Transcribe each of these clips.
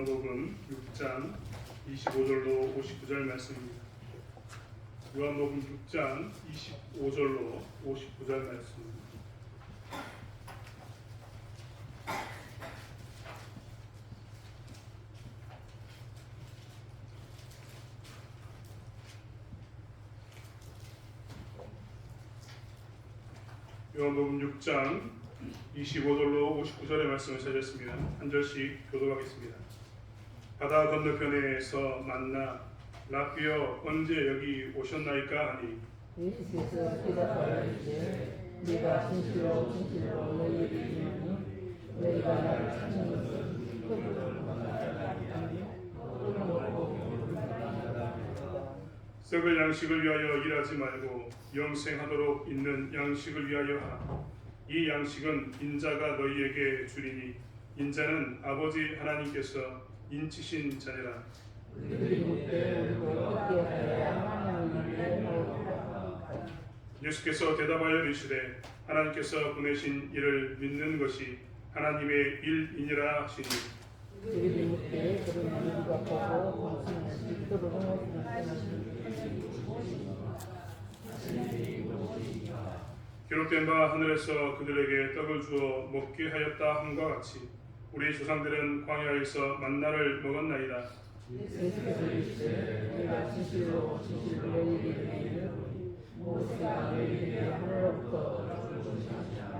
요한복음 6장 25절로 59절 말씀입니다. 요한복음 6장 25절로 59절 말씀입니다. 요한복음 6장 25절로 59절의 말씀을 찾았습니다. 한 절씩 교독하겠습니다. 바다 건너편에서 만나 라비여 언제 여기 오셨나이까 하니 예수께서 대답하여 이르시되 네가 진실로 진실로 너희에게 이르노니 너희가 나를 찾는 것은 흙으로 썩을 양식을 위하여 일하지 말고 영생하도록 있는 양식을 위하여 하라. 이 양식은 인자가 너희에게 주리니 인자는 아버지 하나님께서 인치신 자니라. 예수께서 대답하여 이르시되 하나님께서 보내신 이를 믿는 것이 하나님의 일이니라 하시니 기록된 바 하늘에서 그들에게 떡을 주어 먹게 하였다 함과 같이 우리 조상들은 광야에서 만나를 먹었나이다. 예수께서 이르시되 내가 진실로 진실로 너희에게 이르노니 모세가 너희에게 하늘로부터 떡을 주시니라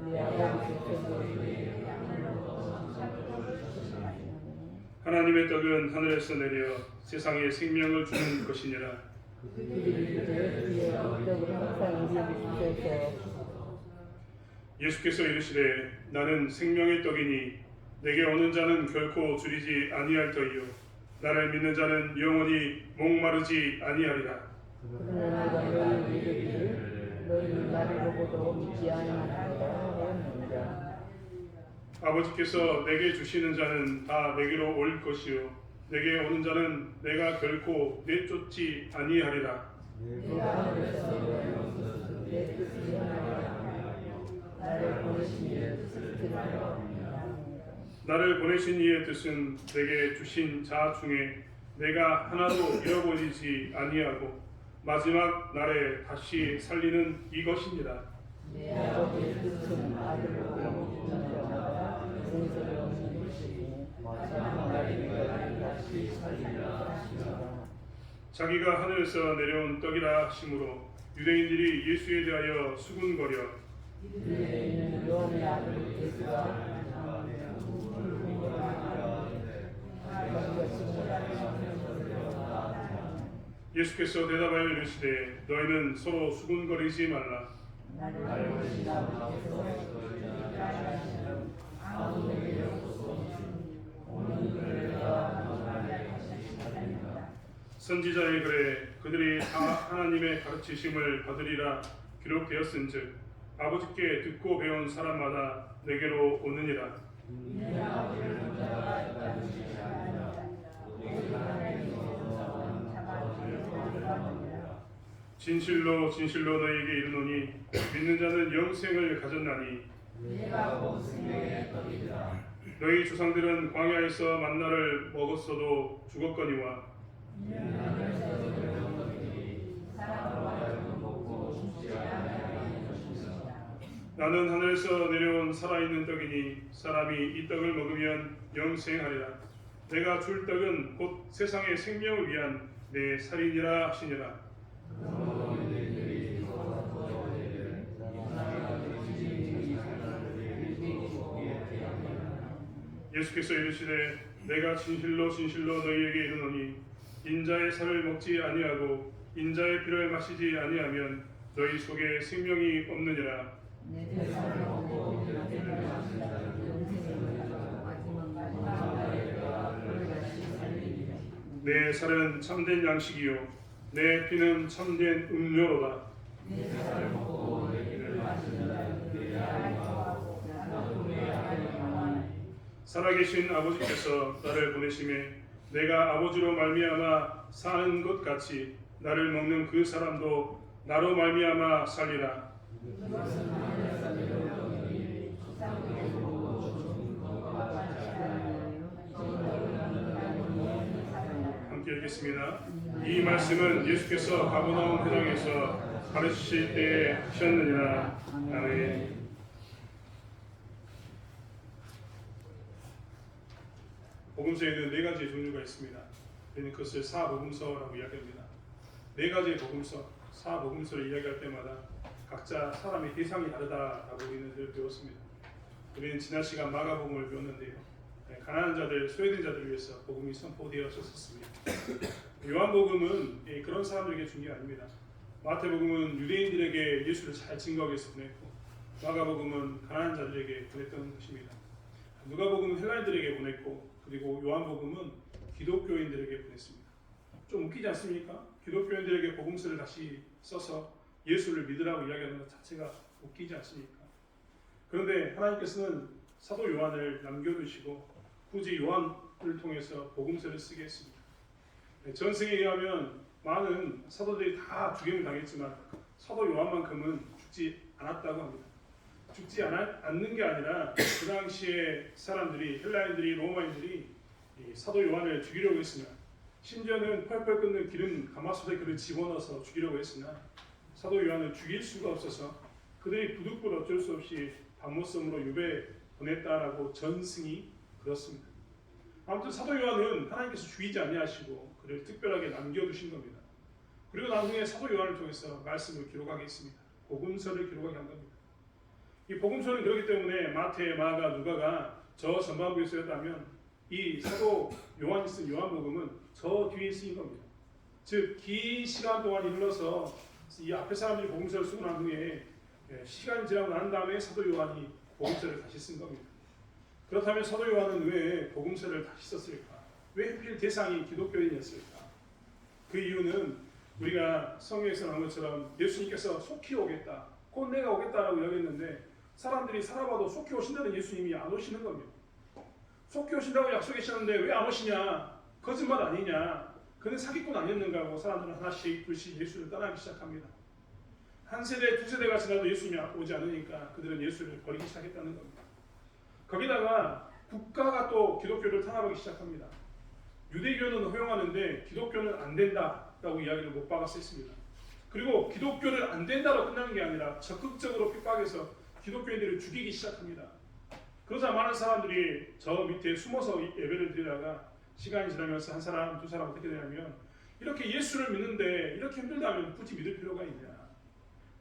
네 아버지께서 너희에게 하늘로부터 떡을 주시니라. 하나님의 떡은 하늘에서 내려 세상에 생명을 주는 것이니라. 예수께서 이르시되 나는 생명의 떡이니 내게 오는 자는 결코 줄이지 아니할 터이요 나를 믿는 자는 영원히 목마르지 아니하리라. 너희는 나를 보고도 믿지 아니하리라. 아버지께서 내게 주시는 자는 다 내게로 올 것이요 내게 오는 자는 내가 결코 내쫓지 아니하리라. 나를 보내신 이의 뜻은 내게 주신 자 중에 내가 하나도 잃어버리지 아니하고 마지막 날에 다시 살리는 이것이니라. 내 아버지의 뜻은 아들로 영원하다 용서를 얻는 것이니 마지막 날에 다시 살리라 하시니라. 자기가 하늘에서 내려온 떡이라 하심으로 유대인들이 예수에 대하여 수군거려 이들에 있는 요한의 아들 예수가 예수께서 대답하여 이르시되 너희는 서로 수군거리지 말라. 선지자의 글에 그들이 다 하나님의 가르치심을 받으리라 기록되었은즉 아버지께 듣고 배운 사람마다 내게로 오느니라. 진실로 진실로 너희에게 이르노니 믿는 자는 영생을 가졌나니 너희 조상들은 광야에서 만나를 먹었어도 죽었거니와 나는 하늘에서 내려온 살아있는 떡이니 사람이 이 떡을 먹으면 영생하리라. 내가 줄 떡은 곧 세상의 생명을 위한 내 살이니라 하시니라. 예수께서 이르시되 내가 진실로 진실로 너희에게 이르노니 인자의 살을 먹지 아니하고 인자의 피를 마시지 아니하면 너희 속에 생명이 없느니라. 내 살은 참된 양식이요 내 피는 참된 음료로다. 살아계신 아버지께서 나를 보내심에 내가 아버지로 말미암아 사는 것 같이 나를 먹는 그 사람도 나로 말미암아 살리라. 읽겠습니다. 이 말씀은 예수께서 가버나움 회당에서 가르치실 때에 하셨느니라. 아멘. 복음서에는 네 가지의 종류가 있습니다. 우리는 그것을 사복음서라고 이야기합니다. 네 가지의 복음서, 사복음서를 이야기할 때마다 각자 사람의 대상이 다르다라고 우리는 늘 배웠습니다. 우리는 지난 시간 마가복음을 배웠는데요. 가난한 자들, 소외된 자들을 위해서 복음이 선포되었었습니다. 요한복음은 그런 사람들에게 준 게 아닙니다. 마태복음은 유대인들에게 예수를 잘 증거하기 위해서 보냈고, 마가복음은 가난한 자들에게 보냈던 것입니다. 누가복음은 헬라인들에게 보냈고, 그리고 요한복음은 기독교인들에게 보냈습니다. 좀 웃기지 않습니까? 기독교인들에게 복음서를 다시 써서 예수를 믿으라고 이야기하는 것 자체가 웃기지 않습니까? 그런데 하나님께서는 사도 요한을 남겨두시고 굳이 요한을 통해서 복음서를 쓰게 했습니다. 전승에 의하면 많은 사도들이 다 죽임을 당했지만 사도 요한만큼은 죽지 않았다고 합니다. 죽지 않는 게 아니라 그 당시에 사람들이, 헬라인들이, 로마인들이 사도 요한을 죽이려고 했으나, 심지어는 펄펄 끓는 기름 가마솥에 그를 집어넣어서 죽이려고 했으나 사도 요한을 죽일 수가 없어서 그들이 부득불 어쩔 수 없이 박모섬으로 유배 보냈다라고 전승이 그렇습니다. 아무튼 사도 요한은 하나님께서 죽이지 아니하시고 그를 특별하게 남겨두신 겁니다. 그리고 나중에 사도 요한을 통해서 말씀을 기록하게 했습니다. 복음서를 기록하게 한 겁니다. 이 복음서는 그렇기 때문에 마태, 마가, 누가가 저 전반부에 쓰였다면 이 사도 요한이 쓴 요한복음은 저 뒤에 쓰인 겁니다. 즉 긴 시간 동안이 흘러서 이 앞에 사람들이 복음서를 쓰고 난 후에 시간이 지나고 난 다음에 사도 요한이 복음서를 다시 쓴 겁니다. 그렇다면 사도 요한은 왜 복음서를 다시 썼을까? 왜 하필 대상이 기독교인이었을까? 그 이유는 우리가 성경에서 나온 것처럼 예수님께서 속히 오겠다, 곧 내가 오겠다라고 이야기했는데 사람들이 살아봐도 속히 오신다는 예수님이 안 오시는 겁니다. 속히 오신다고 약속하셨는데 왜 안 오시냐? 거짓말 아니냐? 그는 사기꾼 아니었는가 하고 사람들은 하나씩 둘씩 예수를 떠나기 시작합니다. 한 세대, 두 세대가 지나도 예수님이 오지 않으니까 그들은 예수를 버리기 시작했다는 겁니다. 거기다가 국가가 또 기독교를 탄압하기 시작합니다. 유대교는 허용하는데 기독교는 안 된다라고 이야기를 못 박았습니다. 그리고 기독교를 안 된다로 끝나는 게 아니라 적극적으로 핍박해서 기독교인들을 죽이기 시작합니다. 그러자 많은 사람들이 저 밑에 숨어서 예배를 드리다가 시간이 지나면서 한 사람, 두 사람 어떻게 되냐면 이렇게 예수를 믿는데 이렇게 힘들다면 굳이 믿을 필요가 있냐?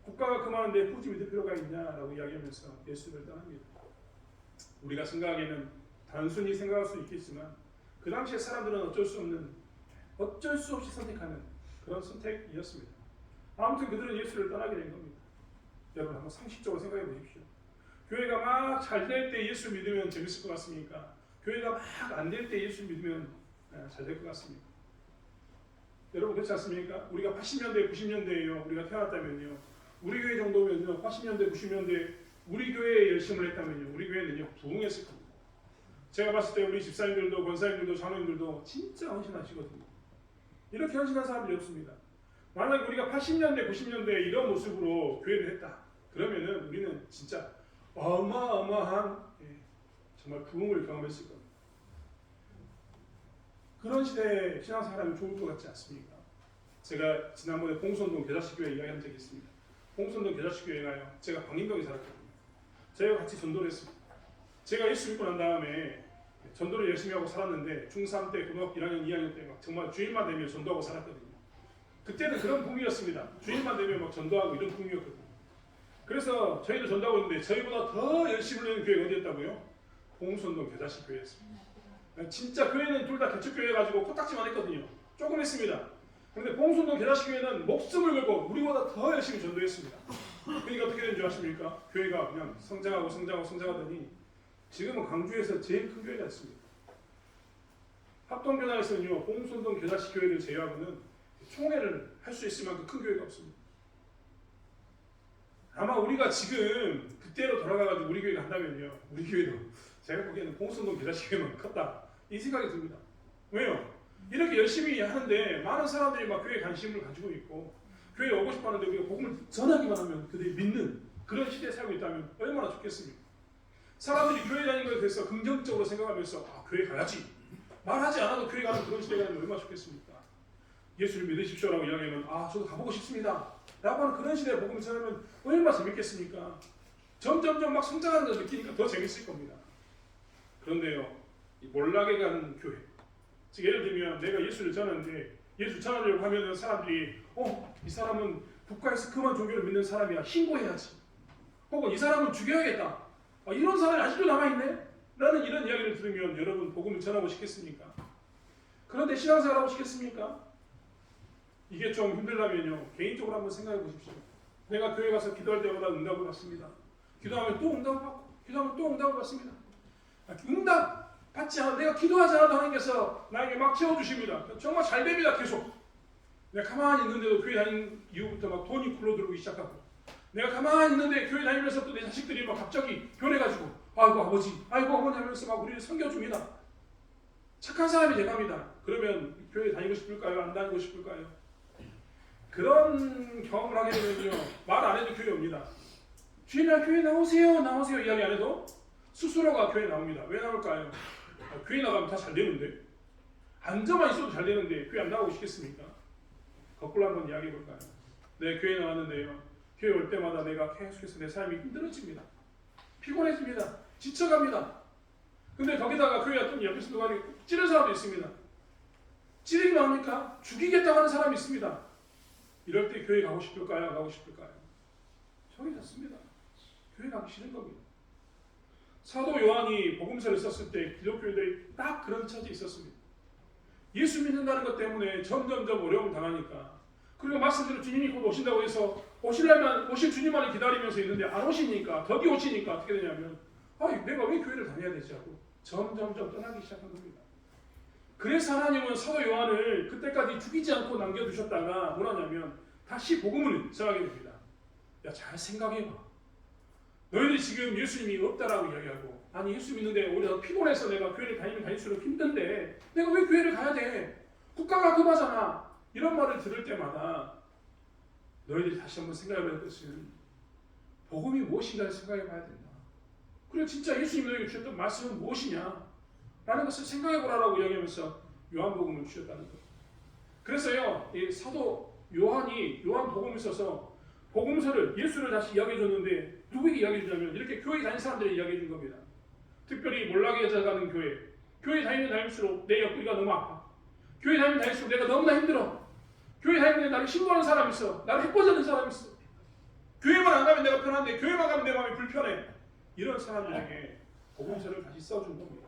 국가가 그만한데 굳이 믿을 필요가 있냐라고 이야기하면서 예수를 떠납니다. 우리가 생각하기에는 단순히 생각할 수 있겠지만 그 당시에 사람들은 어쩔 수 없이 선택하는 그런 선택이었습니다. 아무튼 그들은 예수를 떠나게 된 겁니다. 여러분 한번 상식적으로 생각해 보십시오. 교회가 막 잘 될 때 예수 믿으면 재밌을 것 같습니까? 교회가 막 안 될 때 예수 믿으면 잘 될 것 같습니까? 여러분 그렇지 않습니까? 우리가 80년대, 90년대에요. 우리가 태어났다면요. 우리 교회 정도면요. 80년대, 90년대 우리 교회에 열심을 했다면요. 우리 교회는요. 부흥했을 겁니다. 제가 봤을 때 우리 집사님들도 권사님들도 장로님들도 진짜 헌신하시거든요. 이렇게 헌신한 사람들이 없습니다. 만약 우리가 80년대, 90년대에 이런 모습으로 교회를 했다. 그러면은 우리는 진짜 어마어마한 정말 부흥을 경험했을 겁니다. 그런 시대에 신앙생활하면 좋을 것 같지 않습니까? 제가 지난번에 봉선동 겨자씨교회 이야기한 적이 있습니다. 봉선동 겨자씨교회가요. 제가 광림동에 살았거든요. 제가 같이 전도를 했습니다. 제가 예수 믿고 난 다음에 전도를 열심히 하고 살았는데 중3 때, 고등학교 1학년, 2학년 때 막 정말 주일만 되면 전도하고 살았거든요. 그때는 그런 붐이었습니다. 주일만 되면 막 전도하고 이런 붐이었거든요. 그래서 저희도 전도하고 있는데 저희보다 더 열심히 하는 교회가 어디였다고요? 봉선동 겨자씨교회였습니다. 진짜 교회는 둘 다 개척교회 가지고 코딱지만 했거든요. 조금 했습니다. 그런데 봉선동 겨자씨교회는 목숨을 걸고 우리보다 더 열심히 전도했습니다. 그러니까 어떻게 된 줄 아십니까? 교회가 그냥 성장하더니 지금은 광주에서 제일 큰 교회가 있습니다. 합동교단에서는요, 봉선동 겨자씨교회를 제외하고는 총회를 할 수 있을 만큼 큰 교회가 없습니다. 아마 우리가 지금 그때로 돌아가가지고 우리 교회가 한다면요, 우리 교회도 제가 보기에는 봉선동 겨자씨교회만 컸다 이 생각이 듭니다. 왜요? 이렇게 열심히 하는데 많은 사람들이 막 교회에 관심을 가지고 있고 교회에 오고 싶어하는데 우리가 복음을 전하기만 하면 그들이 믿는 그런 시대에 살고 있다면 얼마나 좋겠습니까? 사람들이 교회 다니는 것에 대해서 긍정적으로 생각하면서 교회 가야지 말하지 않아도 교회 가는 그런 시대가 되면 얼마나 좋겠습니까? 예수를 믿으십시오라고 이야기하면 저도 가보고 싶습니다 라고 하는 그런 시대에 복음을 전하면 얼마나 재밌겠습니까? 점점점 막 성장하는 걸 느끼니까 더 재밌을 겁니다. 그런데요, 이 몰락에 가는 교회, 즉 예를 들면 내가 예수를 전하는데 예수 전하려고 하면 사람들이 이 사람은 국가에서 그만 종교를 믿는 사람이야, 신고해야지, 혹은 이 사람은 죽여야겠다, 이런 사람이 아직도 남아있네? 라는 이런 이야기를 들으면 여러분 복음을 전하고 싶겠습니까? 그런데 신앙생활하고 싶겠습니까? 이게 좀 힘들다면요, 개인적으로 한번 생각해 보십시오. 내가 교회 가서 기도할 때마다 응답을 받습니다. 기도하면 또 응답을 받고, 기도하면 또 응답을 받습니다. 응답 받지 않아, 내가 기도하지 않아도 하나님께서 나에게 막 채워주십니다. 정말 잘 됩니다. 계속. 내가 가만히 있는데도 교회 다니는 이후부터 막 돈이 굴러들어오기 시작하고, 내가 가만히 있는데 교회 다니면서 또 내 자식들이 막 갑자기 변해가지고 아이고 아버지, 아이고 어머니 하면서 막 우리를 섬겨줍니다. 착한 사람이 돼갑니다. 그러면 교회 다니고 싶을까요? 안 다니고 싶을까요? 그런 경험을 하게 되면요, 말 안 해도 교회 옵니다. 주일날 교회 나오세요, 나오세요 이야기 안 해도 스스로가 교회 나옵니다. 왜 나올까요? 교회 나가면 다 잘 되는데, 앉아만 있어도 잘 되는데 교회 안 나가고 싶겠습니까? 거꾸로 한번 이야기해 볼까요? 내 교회 나왔는데요, 교회 올 때마다 내가 계속해서 내 삶이 힘들어집니다. 피곤해집니다. 지쳐갑니다. 근데 거기다가 교회 왔더니 옆에서 누가 찌른 사람도 있습니다. 찌르기만 합니까? 죽이겠다고 하는 사람이 있습니다. 이럴 때 교회 가고 싶을까요? 가고 싶을까요? 저기 같습니다. 교회 가기 싫은 겁니다. 사도 요한이 복음서를 썼을 때 기독교인들이 딱 그런 처지에 있었습니다. 예수 믿는다는 것 때문에 점점점 어려움을 당하니까, 그리고 말씀대로 주님이 곧 오신다고 해서 오실 주님만을 기다리면서 있는데 안 오시니까, 덕이 오시니까 어떻게 되냐면 내가 왜 교회를 다녀야 되지 하고 점점점 떠나기 시작한 겁니다. 그래서 하나님은 사도 요한을 그때까지 죽이지 않고 남겨두셨다가 뭐라냐면 다시 복음을 전하게 됩니다. 야, 잘 생각해봐. 너희들이 지금 예수님이 없다라고 이야기하고, 아니 예수 믿는데 오히려 피곤해서 내가 교회를 다니면 다닐수록 힘든데 내가 왜 교회를 가야 돼? 국가가 급하잖아. 이런 말을 들을 때마다 너희들이 다시 한번 생각해볼 것은 복음이 무엇인가를 생각해봐야 된다. 그리고 진짜 예수님이 너희에게 주셨던 말씀은 무엇이냐 라는 것을 생각해보라라고 이야기하면서 요한복음을 주셨다는 거예요. 그래서요, 이 사도 요한이 요한복음을 써서 복음서를, 예수를 다시 이야기해줬는데 누구에게 이야기해주냐면 이렇게 교회 다니는 사람들이 이야기해준 겁니다. 특별히 몰락에 가는 교회 다니면 다닐수록 내 옆구리가 너무 아파. 교회 다니면 다닐수록 내가 너무나 힘들어. 교회 다니는데 나를 신고하는 사람이 있어. 나를 해코지하는 사람이 있어. 교회만 안 가면 내가 편한데 교회만 가면 내 마음이 불편해. 이런 사람들에게 복음서를 다시 써준 겁니다.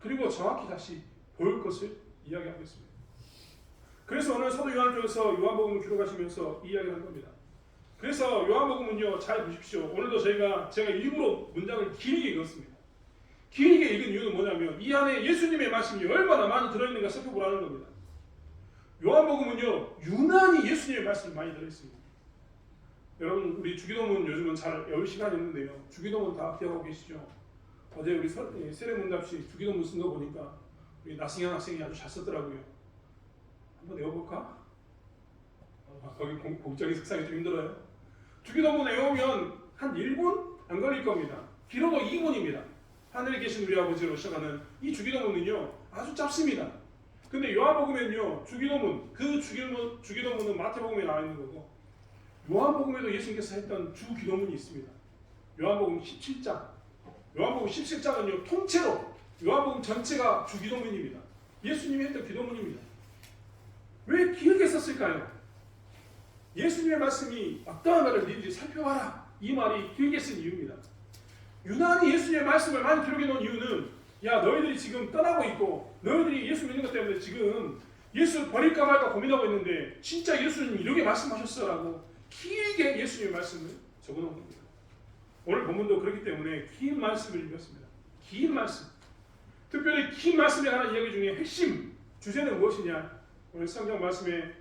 그리고 정확히 다시 볼 것을 이야기하고 있습니다. 그래서 오늘 사도 요한을 통해서 요한복음을 기록하시면서 이야기를 한 겁니다. 그래서 요한복음은요, 잘 보십시오. 오늘도 제가 일부러 문장을 길게 읽었습니다. 길게 읽은 이유는 뭐냐면 이 안에 예수님의 말씀이 얼마나 많이 들어있는가 살펴보라는 겁니다. 요한복음은요, 유난히 예수님의 말씀이 많이 들어있습니다. 여러분, 우리 주기도문 요즘은 잘 외울 시간이 없는데요, 주기도문 다 기억하고 계시죠? 어제 우리 세례문답식 주기도문 쓴 거 보니까 우리 나승현 학생이 아주 잘 썼더라고요. 한번 외워볼까? 거기 공적인 색상이 좀 힘들어요. 주기도문 외우면 한 1분? 안 걸릴 겁니다. 길어도 2분입니다. 하늘에 계신 우리 아버지로 시작하는 이 주기도문은요, 아주 짧습니다. 근데 요한복음에는요, 주기도문은 마태복음에 나와 있는 거고, 요한복음에도 예수님께서 했던 주기도문이 있습니다. 요한복음 17장. 요한복음 17장은요, 통째로 요한복음 전체가 주기도문입니다. 예수님이 했던 기도문입니다. 왜 길게 썼을까요? 예수님의 말씀이 어떠한가를 너희들이 살펴봐라. 이 말이 길게 쓴 이유입니다. 유난히 예수님의 말씀을 많이 기록해 놓은 이유는, 야, 너희들이 지금 떠나고 있고 너희들이 예수 믿는 것 때문에 지금 예수 버릴까 말까 고민하고 있는데 진짜 예수님이 이렇게 말씀하셨어라고 길게 예수님의 말씀을 적어놓은 겁니다. 오늘 본문도 그렇기 때문에 긴 말씀을 읽었습니다. 긴 말씀. 특별히 긴 말씀에 관한 이야기 중에 핵심 주제는 무엇이냐? 오늘 성경 말씀에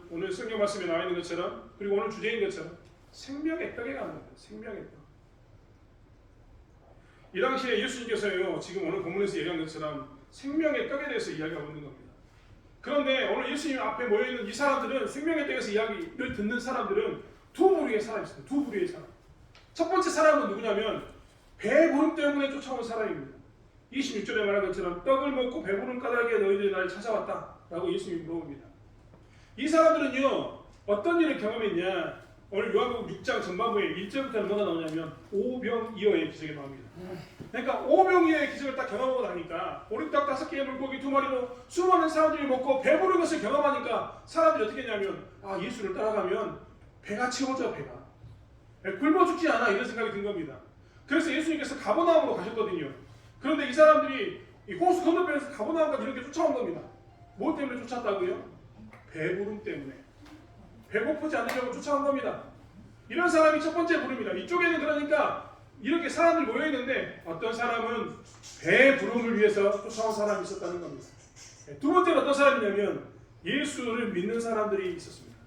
오늘 성경 말씀에 나와 있는 것처럼, 그리고 오늘 주제인 것처럼 생명의 떡에 관한 겁니다. 생명의 떡. 이 당시에 예수님께서요, 지금 오늘 본문에서 얘기한 것처럼 생명의 떡에 대해서 이야기하고 있는 겁니다. 그런데 오늘 예수님 앞에 모여있는 이 사람들은, 생명의 떡에서 이야기를 듣는 사람들은 두 부류의 사람이 있습니다. 두 부류의 사람. 첫 번째 사람은 누구냐면 배부름 때문에 쫓아온 사람입니다. 26절에 말한 것처럼 떡을 먹고 배부른 까닭에 너희들이 나를 찾아왔다 라고 예수님이 물어봅니다. 이 사람들은요 어떤 일을 경험했냐? 오늘 요한복음 6장 전반부에 1절부터는 뭐가 나오냐면 오병이어의 기적이 나옵니다. 그러니까 오병이어의 기적을 딱 경험하고 나니까 보리떡 5개의 물고기 2마리로 수많은 사람들이 먹고 배부른 것을 경험하니까 사람들이 어떻게 했냐면 아 예수를 따라가면 배가 채워져 배가 굶어 죽지 않아 이런 생각이 든 겁니다. 그래서 예수님께서 가버나움으로 가셨거든요. 그런데 이 사람들이 이 호수 건너편에서 가버나움까지 이렇게 쫓아온 겁니다. 뭐 때문에 쫓았다고요? 배부름 때문에. 배고프지 않으려고 쫓아온 겁니다. 이런 사람이 첫 번째 부름이다. 이쪽에는 그러니까 이렇게 사람들이 모여있는데 어떤 사람은 배부름을 위해서 쫓아온 사람이 있었다는 겁니다. 두 번째는 어떤 사람이냐면 예수를 믿는 사람들이 있었습니다.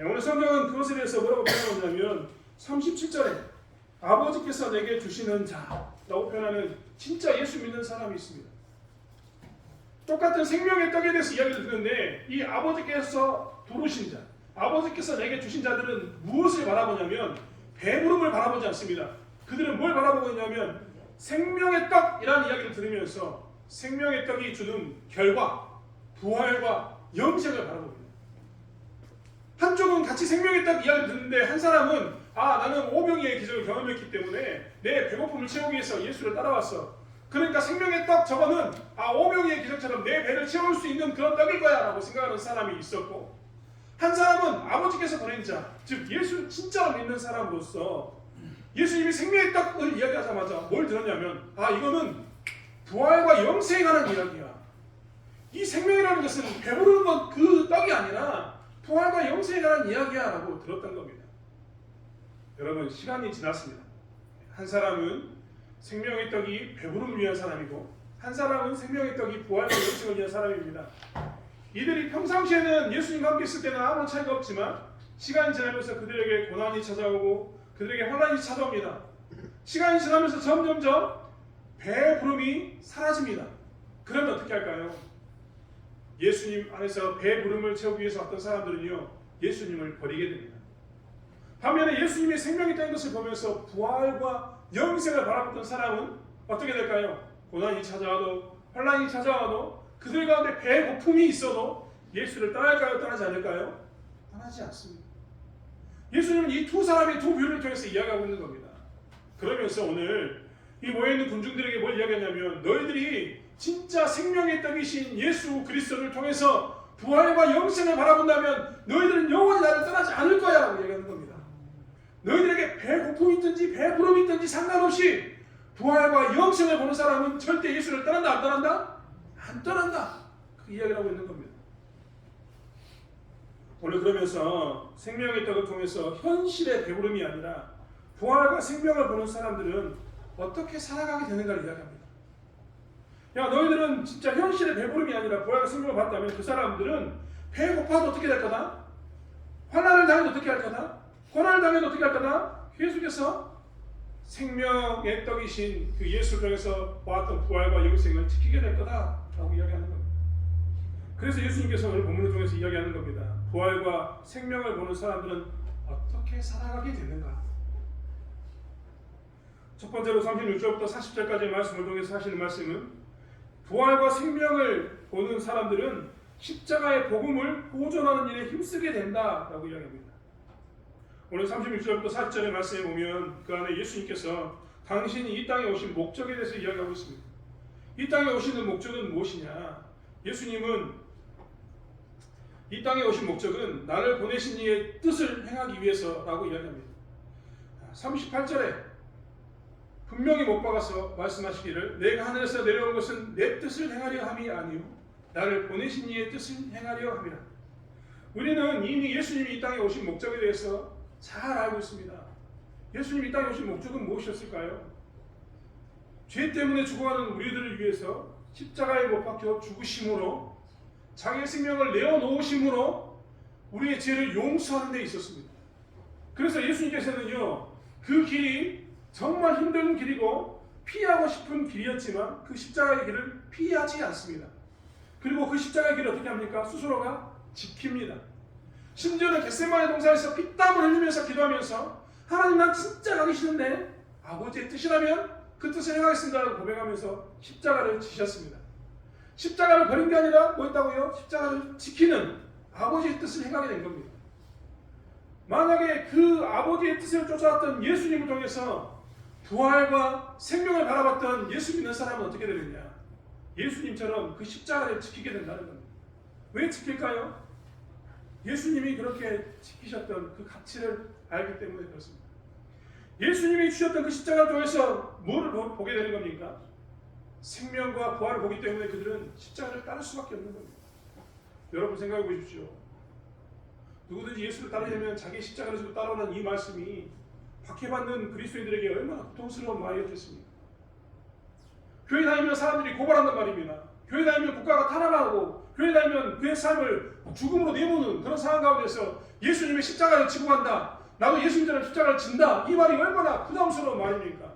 오늘 성경은 그것에 대해서 뭐라고 표현하냐면 37절에 아버지께서 내게 주시는 자라고 표현하는 진짜 예수 믿는 사람이 있습니다. 똑같은 생명의 떡에 대해서 이야기를 듣는데 이 아버지께서 부르신 자, 아버지께서 내게 주신 자들은 무엇을 바라보냐면 배부름을 바라보지 않습니다. 그들은 뭘 바라보고 있냐면 생명의 떡이라는 이야기를 들으면서 생명의 떡이 주는 결과, 부활과 영생을 바라봅니다. 한쪽은 같이 생명의 떡 이야기를 듣는데 한 사람은 아 나는 오병이어의 기적을 경험했기 때문에 내 배고픔을 채우기 위해서 예수를 따라왔어. 그러니까 생명의 떡 저거는 아 오병이어의 기적처럼 내 배를 채울 수 있는 그런 떡일 거야 라고 생각하는 사람이 있었고 한 사람은 아버지께서 보낸 자, 즉 예수를 진짜로 믿는 사람으로서 예수님이 생명의 떡을 이야기하자마자 뭘 들었냐면 아 이거는 부활과 영생에 관한 이야기야. 이 생명이라는 것은 배부르는 건 그 떡이 아니라 부활과 영생에 관한 이야기야 라고 들었던 겁니다. 여러분 시간이 지났습니다. 한 사람은 생명의 떡이 배부름을 위한 사람이고 한 사람은 생명의 떡이 부활과 영생을 위한 사람입니다. 이들이 평상시에는 예수님과 함께 있을 때는 아무런 차이가 없지만 시간이 지나면서 그들에게 고난이 찾아오고 그들에게 혼란이 찾아옵니다. 시간이 지나면서 점점점 배부름이 사라집니다. 그러면 어떻게 할까요? 예수님 안에서 배부름을 채우기 위해서 어떤 사람들은요 예수님을 버리게 됩니다. 반면에 예수님의 생명이 있다는 것을 보면서 부활과 영생을 바라봤던 사람은 어떻게 될까요? 고난이 찾아와도 혼란이 찾아와도 그들 가운데 배고픔이 있어도 예수를 따를까요? 떠나지 않을까요? 떠나지 않습니다. 예수님은 이 두 사람의 두 비유를 통해서 이야기하고 있는 겁니다. 그러면서 오늘 이 모여있는 군중들에게 뭘 이야기하냐면 너희들이 진짜 생명의 떡이신 예수 그리스도를 통해서 부활과 영생을 바라본다면 너희들은 영원히 나를 떠나지 않을 거야 라고 얘기하는 겁니다. 너희들에게 배고픔이 있든지 배부름이 있든지 상관없이 부활과 영생을 보는 사람은 절대 예수를 떠난다 안 떠난다? 안 떠난다. 그 이야기를 하고 있는 겁니다. 오늘 그러면서 생명의 떡을 통해서 현실의 배부름이 아니라 부활과 생명을 보는 사람들은 어떻게 살아가게 되는가를 이야기합니다. 야 너희들은 진짜 현실의 배부름이 아니라 부활과 생명을 봤다면 그 사람들은 배고파도 어떻게 될 거다? 환난을 당해도 어떻게 할 거다? 고난을 당해도 어떻게 할 거다? 계속해서 생명의 떡이신 그 예수를 통해서 보았던 부활과 영생을 지키게 될 거다라고 이야기하는 겁니다. 그래서 예수님께서 오늘 본문을 통해서 이야기하는 겁니다. 부활과 생명을 보는 사람들은 어떻게 살아가게 되는가? 첫 번째로 36절부터 40절까지의 말씀을 통해서 하시는 말씀은 부활과 생명을 보는 사람들은 십자가의 복음을 보존하는 일에 힘쓰게 된다라고 이야기합니다. 오늘 36절부터 40절의 말씀에 보면 그 안에 예수님께서 당신이 이 땅에 오신 목적에 대해서 이야기하고 있습니다. 이 땅에 오시는 목적은 무엇이냐? 예수님은 이 땅에 오신 목적은 나를 보내신 이의 뜻을 행하기 위해서라고 이야기합니다. 38절에 분명히 못 박아서 말씀하시기를 내가 하늘에서 내려온 것은 내 뜻을 행하려 함이 아니요 나를 보내신 이의 뜻을 행하려 함이라. 우리는 이미 예수님이 이 땅에 오신 목적에 대해서 잘 알고 있습니다. 예수님이 이 땅에 오신 목적은 무엇이었을까요? 죄 때문에 죽어가는 우리들을 위해서 십자가에 못 박혀 죽으심으로 자기의 생명을 내어놓으심으로 우리의 죄를 용서하는 데 있었습니다. 그래서 예수님께서는요 그 길이 정말 힘든 길이고 피하고 싶은 길이었지만 그 십자가의 길을 피하지 않습니다. 그리고 그 십자가의 길을 어떻게 합니까? 스스로가 지킵니다. 심지어는 겟세마네 동산에서 피땀을 흘리면서 기도하면서 하나님 난 진짜 가기 싫은데 아버지의 뜻이라면 그 뜻을 행하겠습니다라고 고백하면서 십자가를 지셨습니다. 십자가를 버린 게 아니라 뭐였다고요? 십자가를 지키는 아버지의 뜻을 행하게 된 겁니다. 만약에 그 아버지의 뜻을 쫓아왔던 예수님을 통해서 부활과 생명을 바라봤던 예수 믿는 사람은 어떻게 되느냐? 예수님처럼 그 십자가를 지키게 된다는 겁니다. 왜 지킬까요? 예수님이 그렇게 지키셨던 그 가치를 알기 때문에 그렇습니다. 예수님이 주셨던 그 십자가를 통해서 뭐를 보게 되는 겁니까? 생명과 부활을 보기 때문에 그들은 십자가를 따를 수밖에 없는 겁니다. 여러분 생각해 보십시오. 누구든지 예수를 따르려면 자기 십자가를 지고 따라오는 이 말씀이 박해받는 그리스도인들에게 얼마나 고통스러운 말이었겠습니까? 교회 다니면 사람들이 고발한단 말입니다. 교회 다니면 국가가 탄압하고 교회 다니면 그의 삶을 죽음으로 내모는 그런 상황 가운데서 예수님의 십자가를 지고 간다. 나도 예수님처럼 십자가를 진다. 이 말이 얼마나 부담스러운 말입니까?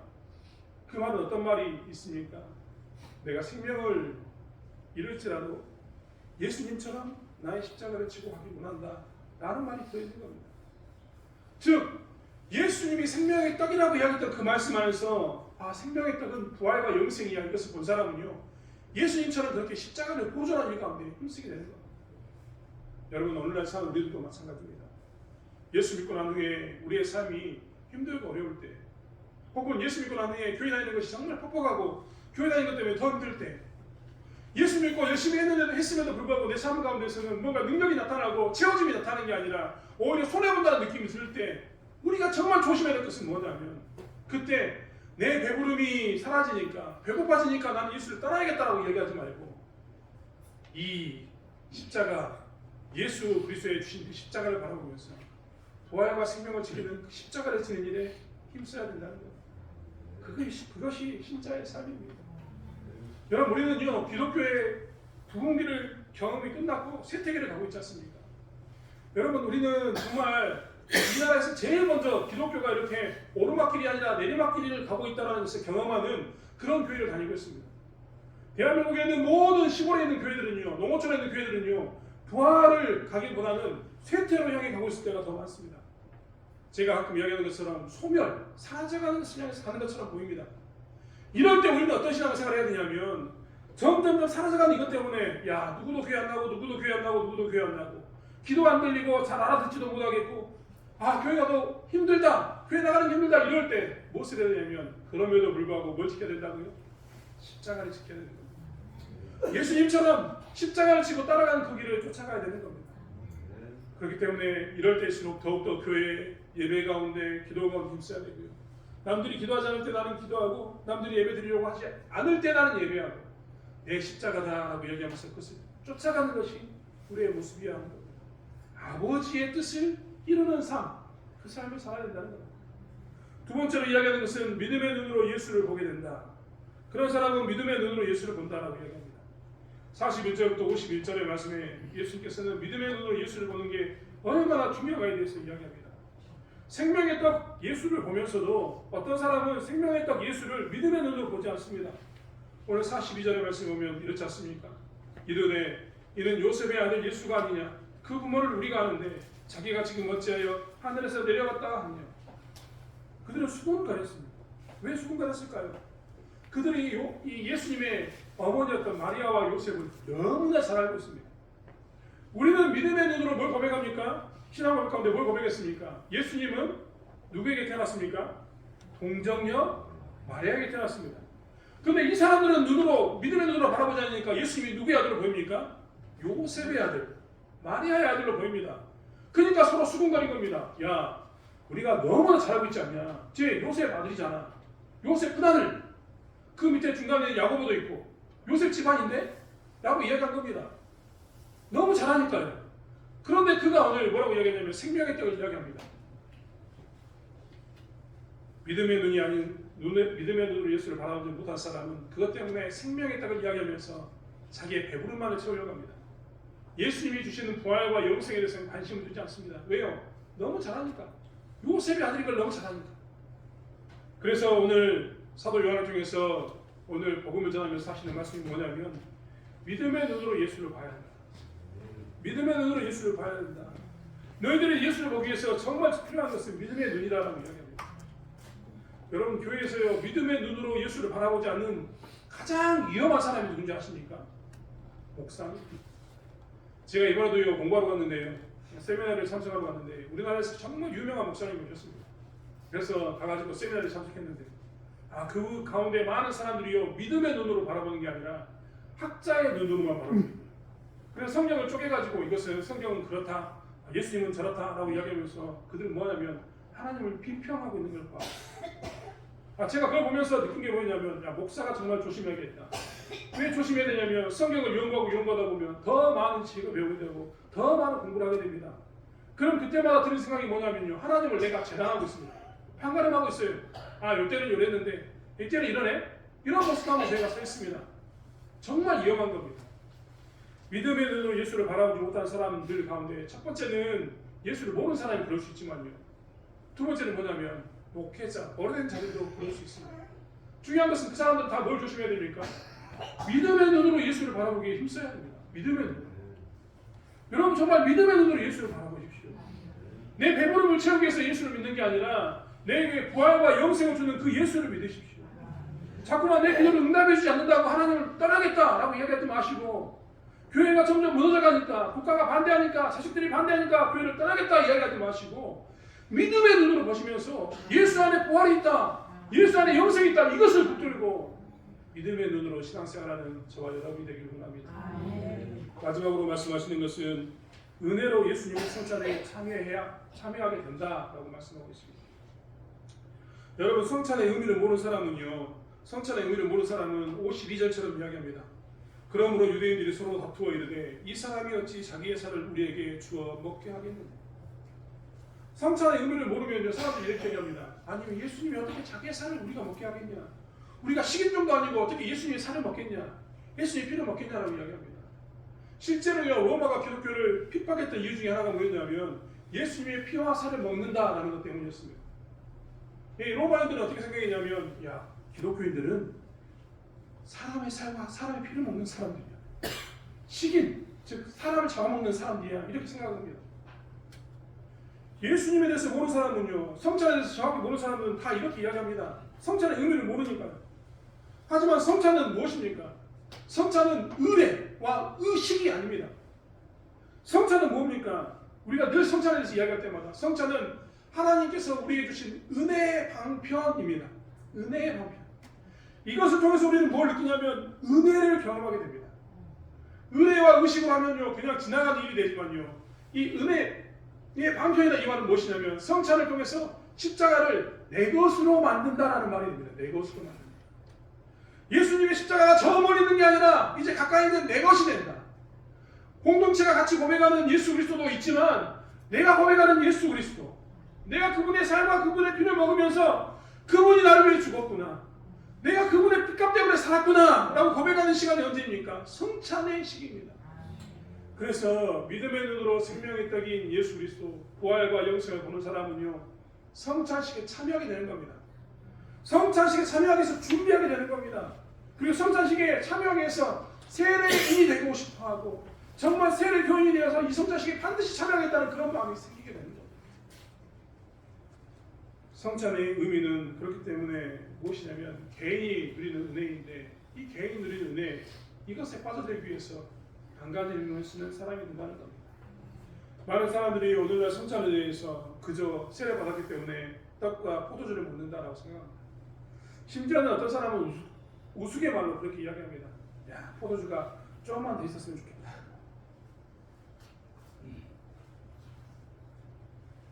그 말은 어떤 말이 있습니까? 내가 생명을 잃을지라도 예수님처럼 나의 십자가를 지고 가기 원한다. 라는 말이 들어있는 겁니다. 즉 예수님이 생명의 떡이라고 이야기했던 그 말씀 안에서 생명의 떡은 부활과 영생이야. 이것을 본 사람은요. 예수님처럼 그렇게 십자가를 보존하는 일 가운데 힘쓰게 되는 겁니다. 여러분 오늘날 사는 우리들도 마찬가지입니다. 예수 믿고 난 후에 우리의 삶이 힘들고 어려울 때 혹은 예수 믿고 난 후에 교회 다니는 것이 정말 퍽퍽하고 교회 다니는 것 때문에 더 힘들 때 예수 믿고 열심히 했음에도 불구하고 내 삶 가운데서는 뭔가 능력이 나타나고 채워짐이 나타나는 게 아니라 오히려 손해본다는 느낌이 들 때 우리가 정말 조심해야 될 것은 뭐냐면 그때 내 배부름이 사라지니까 배고파지니까 나는 예수를 따라야겠다라고 얘기하지 말고 이 십자가 예수 그리스도의 주신 그 십자가를 바라보면서 부활과 생명을 지키는 그 십자가를 지는 일에 힘써야 된다는 거예요. 그것이 신자의 삶입니다. 여러분 우리는요 기독교의 부흥기를 경험이 끝났고 쇠퇴기를 가고 있지 않습니까? 여러분 우리는 정말 이 나라에서 제일 먼저 기독교가 이렇게 오르막길이 아니라 내리막길을 가고 있다는 것을 경험하는 그런 교회를 다니고 있습니다. 대한민국에 있는 모든 시골에 있는 교회들은요, 농어촌에 있는 교회들은요, 부활을 가기보다는 쇠퇴로 향해 가고 있을 때가 더 많습니다. 제가 가끔 이야기하는 것처럼 소멸, 사라져가는 것을 향해서 가는 것처럼 보입니다. 이럴 때 우리는 어떤 신앙생활을 해야 되냐면 점점 사라져가는 이것 때문에 야 누구도 교회 안 나고 누구도 교회 안 나고 누구도 교회 안 나고 기도 안 들리고 잘 알아듣지도 못하겠고 교회 가도 힘들다 교회 나가는 게 힘들다 이럴 때 무엇을 해야 되냐면 그럼에도 불구하고 뭘 지켜야 된다고요? 십자가를 지켜야 되는 겁니다. 예수님처럼 십자가를 지고 따라가는 그 길을 쫓아가야 되는 겁니다. 그렇기 때문에 이럴 때일수록 더욱더 교회 예배 가운데 기도 가운데 힘써야 되고요. 남들이 기도하지 않을 때 나는 기도하고 남들이 예배 드리려고 하지 않을 때 나는 예배하고 내 십자가다라고 얘기하면서 그것을 쫓아가는 것이 우리의 모습이야 하는 겁니다. 아버지의 뜻을 이루는 삶, 그 삶을 살아야 된다는 겁니다. 두 번째로 이야기하는 것은 믿음의 눈으로 예수를 보게 된다. 그런 사람은 믿음의 눈으로 예수를 본다라고 이야기합니다. 41절부터 51절의 말씀에 예수님께서는 믿음의 눈으로 예수를 보는 게 얼마나 중요한가에 대해서 이야기합니다. 생명의 떡 예수를 보면서도 어떤 사람은 생명의 떡 예수를 믿음의 눈으로 보지 않습니다. 오늘 42절의 말씀에 보면 이렇지 않습니까? 이르되 이는 요셉의 아들 예수가 아니냐? 그 부모를 우리가 아는데 자기가 지금 어찌하여 하늘에서 내려갔다 하느냐? 그들은 수군거렸습니다. 왜 수군거렸을까요? 그들이 이 예수님의 어머니였던 마리아와 요셉을 너무나 잘 알고 있습니다. 우리는 믿음의 눈으로 뭘 고백합니까? 신앙고백 가운데 뭘 고백했습니까? 예수님은 누구에게 태어났습니까? 동정녀 마리아에게 태어났습니다. 그런데 이 사람들은 믿음의 눈으로 바라보지 않으니까 예수님이 누구의 아들로 보입니까? 요셉의 아들, 마리아의 아들로 보입니다. 그러니까 서로 수군거린 겁니다. 야, 우리가 너무나 잘 알고 있지 않냐? 쟤 요셉 아들이잖아. 요셉 큰아들. 그 밑에 중간에 야고보도 있고 요셉 집안인데? 라고 이야기한 겁니다. 너무 잘하니까요. 그런데 그가 오늘 뭐라고 이야기하냐면 생명의 떡을 이야기합니다. 믿음의 눈이 아닌 믿음의 눈으로 예수를 바라보지 못한 사람은 그것 때문에 생명의 떡을 이야기하면서 자기의 배부름만을 채우려고 합니다. 예수님이 주시는 부활과 영생에 대해서는 관심을 두지 않습니다. 왜요? 너무 잘하니까. 요셉의 아들인 걸 너무 잘하니까. 그래서 오늘 사도 요한을 통해서 오늘 복음을 전하면서 하시는 말씀이 뭐냐면 믿음의 눈으로 예수를 봐야 한다. 믿음의 눈으로 예수를 봐야 된다. 너희들이 예수를 보기 위해서 정말 필요한 것은 믿음의 눈이라고 이야기합니다. 여러분 교회에서요 믿음의 눈으로 예수를 바라보지 않는 가장 위험한 사람이 누군지 아십니까? 목사입니다. 제가 이번에도 공부하러 갔는데요. 세미나를 참석하러 갔는데 우리나라에서 정말 유명한 목사님이 오셨습니다. 그래서 가가지고 세미나를 참석했는데 그 가운데 많은 사람들이요 믿음의 눈으로 바라보는 게 아니라 학자의 눈으로만 바라봅니다. 그래서 성경을 쪼개가지고 이것은 성경은 그렇다, 예수님은 저렇다라고 이야기하면서 그들은 뭐냐면 하나님을 비평하고 있는 걸 봐. 제가 그걸 보면서 느낀 게 뭐냐면 목사가 정말 조심해야겠다. 왜 조심해야 되냐면 성경을 연구하다 보면 더 많은 지식을 배우게 되고 더 많은 공부를 하게 됩니다. 그럼 그때마다 드는 생각이 뭐냐면요, 하나님을 내가 재단하고 있습니다. 판가름하고 있어요. 이때는 이랬는데 이때는 이러네? 이런 모습 하면서 제가 서 있습니다. 정말 위험한 겁니다. 믿음의 눈으로 예수를 바라보지 못한 사람들 가운데 첫 번째는 예수를 모르는 사람이 그럴 수 있지만요, 두 번째는 뭐냐면 목회자, 오래된 자들도 그럴 수 있습니다. 중요한 것은 그 사람들은 다 뭘 조심해야 됩니까? 믿음의 눈으로 예수를 바라보기에 힘써야 됩니다. 믿음의 눈으로. 여러분 정말 믿음의 눈으로 예수를 바라보십시오. 내 배부름을 채우기 위해서 예수를 믿는 게 아니라 내게 부활과 영생을 주는 그 예수를 믿으십시오. 자꾸만 내 기도를 응답해 주지 않는다고 하나님을 떠나겠다라고 이야기하지 마시고, 교회가 점점 무너져가니까, 국가가 반대하니까, 자식들이 반대하니까 교회를 떠나겠다 이야기하지 마시고 믿음의 눈으로 보시면서 예수 안에 부활이 있다, 예수 안에 영생이 있다, 이것을 붙들고 믿음의 눈으로 신앙생활하는 저와 여러분이 되기를 원합니다. 마지막으로 말씀하시는 것은 은혜로 예수님의 성찬에 참여하게 된다라고 말씀하고 있습니다. 여러분 성찬의 의미를 모르는 사람은요, 성찬의 의미를 모르는 사람은 52절처럼 이야기합니다. 그러므로 유대인들이 서로 다투어 이르되 이 사람이 어찌 자기의 살을 우리에게 주어 먹게 하겠느냐. 성찬의 의미를 모르면 사람들이 이렇게 얘기합니다. 아니 예수님이 어떻게 자기의 살을 우리가 먹게 하겠냐. 우리가 식인종도 아니고 어떻게 예수님의 살을 먹겠냐. 예수님의 피를 먹겠냐라고 이야기합니다. 실제로요, 로마가 기독교를 핍박했던 이유 중에 하나가 뭐였냐면 예수님의 피와 살을 먹는다라는 것 때문이었습니다. 로마인들은 어떻게 생각했냐면 기독교인들은 사람의 살과 사람의 피를 먹는 사람들이야. 식인, 즉 사람을 잡아먹는 사람들이야. 이렇게 생각합니다. 예수님에 대해서 모르는 사람은요, 성찬에 대해서 정확히 모르는 사람은 다 이렇게 이야기합니다. 성찬의 의미를 모르니까요. 하지만 성찬은 무엇입니까? 성찬은 의례와 의식이 아닙니다. 성찬은 뭡니까? 우리가 늘 성찬에 대해서 이야기할 때마다 성찬은 하나님께서 우리에게 주신 은혜의 방편입니다. 은혜의 방편. 이것을 통해서 우리는 뭘 느끼냐면 은혜를 경험하게 됩니다. 은혜와 의식을 하면요, 그냥 지나가는 일이 되지만요, 이 은혜의 방편이나 이 말은 무엇이냐면 성찬을 통해서 십자가를 내 것으로 만든다라는 말이 됩니다. 내 것으로 만든다. 예수님의 십자가가 저 멀리 있는 게 아니라 이제 가까이 있는 내 것이 된다. 공동체가 같이 고백하는 예수 그리스도도 있지만 내가 고백하는 예수 그리스도, 내가 그분의 삶과 그분의 피를 먹으면서 그분이 나를 위해 죽었구나, 내가 그분의 핏값 때문에 살았구나 라고 고백하는 시간이 언제입니까? 성찬의 시기입니다. 그래서 믿음의 눈으로 생명의 떡인 예수 그리스도, 부활과 영생을 보는 사람은요, 성찬식에 참여하게 되는 겁니다. 성찬식에 참여하기 위해서 준비하게 되는 겁니다. 그리고 성찬식에 참여하기 위해서 세례인이 되고 싶어하고 정말 세례 교인이 되어서 이 성찬식에 반드시 참여하겠다는 그런 마음이 생기게 되는 겁니다. 성찬의 의미는 그렇기 때문에 무엇이냐면 개인이 누리는 은혜인데, 이 개인이 누리는 은혜, 이것에 빠져들기 위해서 강간을 이용할 수 있는 사람이 된다는 겁니다. 많은 사람들이 오늘날 성찬에 대해서 그저 세례 받았기 때문에 떡과 포도주를 먹는다라고 생각합니다. 심지어는 어떤 사람은 우스갯말로 그렇게 이야기합니다. 포도주가 조금만 더 있었으면 좋겠다.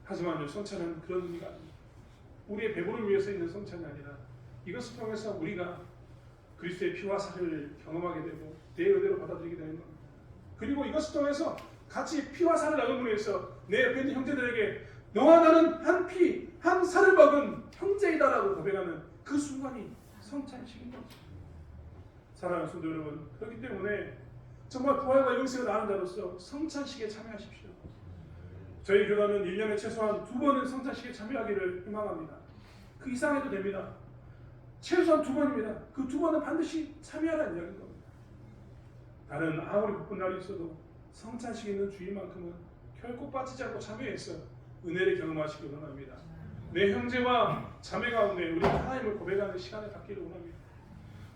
하지만 성찬은 그런 의미가 아닙니다. 우리의 배부름을 위해서 있는 성찬이 아니라 이것을 통해서 우리가 그리스도의 피와 살을 경험하게 되고 내 의대로 받아들이게 되는 겁니다. 그리고 이것을 통해서 같이 피와 살을 나누기 위해서 내 옆에 있는 형제들에게 너와 나는 한 피, 한 살을 먹은 형제이다라고 고백하는 그 순간이 성찬식인 거죠. 사랑하는 성도 여러분, 그렇기 때문에 정말 부활과 영생을 아는 자로서 성찬식에 참여하십시오. 저희 교단은 1년에 최소한 2번은 성찬식에 참여하기를 희망합니다. 그 이상해도 됩니다. 최소한 2번입니다. 그 2번은 반드시 참여하라는 이야기인 겁니다. 다른 아무리 바쁜 날이 있어도 성찬식에 있는 주일만큼은 결코 빠지지 않고 참여해서 은혜를 경험하시기 원합니다. 내 형제와 자매 가운데 우리가 하나님을 고백하는 시간을 갖기를 원합니다.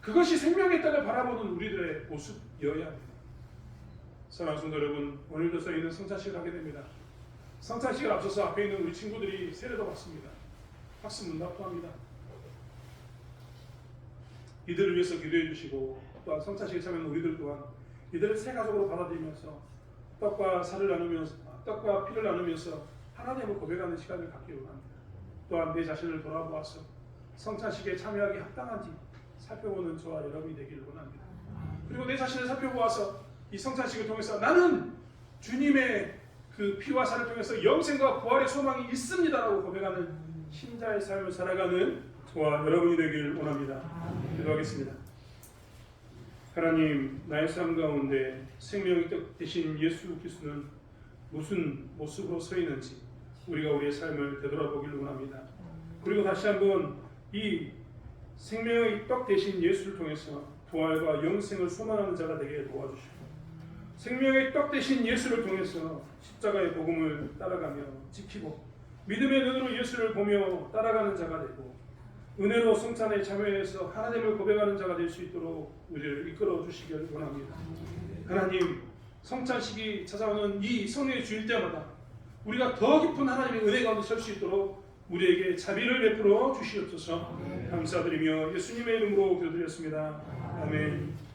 그것이 생명의 땅을 바라보는 우리들의 모습이어야 합니다. 사랑하는 성도 여러분, 오늘도 저희는 성찬식을 하게 됩니다. 성찬식을 앞서서 앞에 있는 우리 친구들이 세례도 받습니다. 학습 문답도 합니다. 이들을 위해서 기도해 주시고 또한 성찬식에 참여하는 우리들 또한 이들을 새 가족으로 받아들이면서 떡과 살을 나누면서 떡과 피를 나누면서 하나님을 고백하는 시간을 갖기를 원합니다. 또한 내 자신을 돌아보아서 성찬식에 참여하기 합당한지 살펴보는 저와 여러분이 되기를 원합니다. 그리고 내 자신을 살펴보아서 이 성찬식을 통해서 나는 주님의 그 피와 살을 통해서 영생과 부활의 소망이 있습니다라고 고백하는 신자의 삶을 살아가는 저와 여러분이 되기를 원합니다. 기도하겠습니다. 하나님, 나의 삶 가운데 생명의 떡 되신 예수 그리스도는 무슨 모습으로 서 있는지 우리가 우리의 삶을 되돌아보기를 원합니다. 그리고 다시 한번 이 생명의 떡 되신 예수를 통해서 부활과 영생을 소망하는 자가 되게 도와주시고 생명의 떡 되신 예수를 통해서 십자가의 복음을 따라가며 지키고 믿음의 눈으로 예수를 보며 따라가는 자가 되고 은혜로 성찬에 참여해서 하나님을 고백하는 자가 될 수 있도록 우리를 이끌어 주시길 원합니다. 하나님, 성찬식이 찾아오는 이 성령의 주일 때마다 우리가 더 깊은 하나님의 은혜 가운데 설 수 있도록 우리에게 자비를 베풀어 주시옵소서. 감사드리며 예수님의 이름으로 기도드렸습니다. 아멘.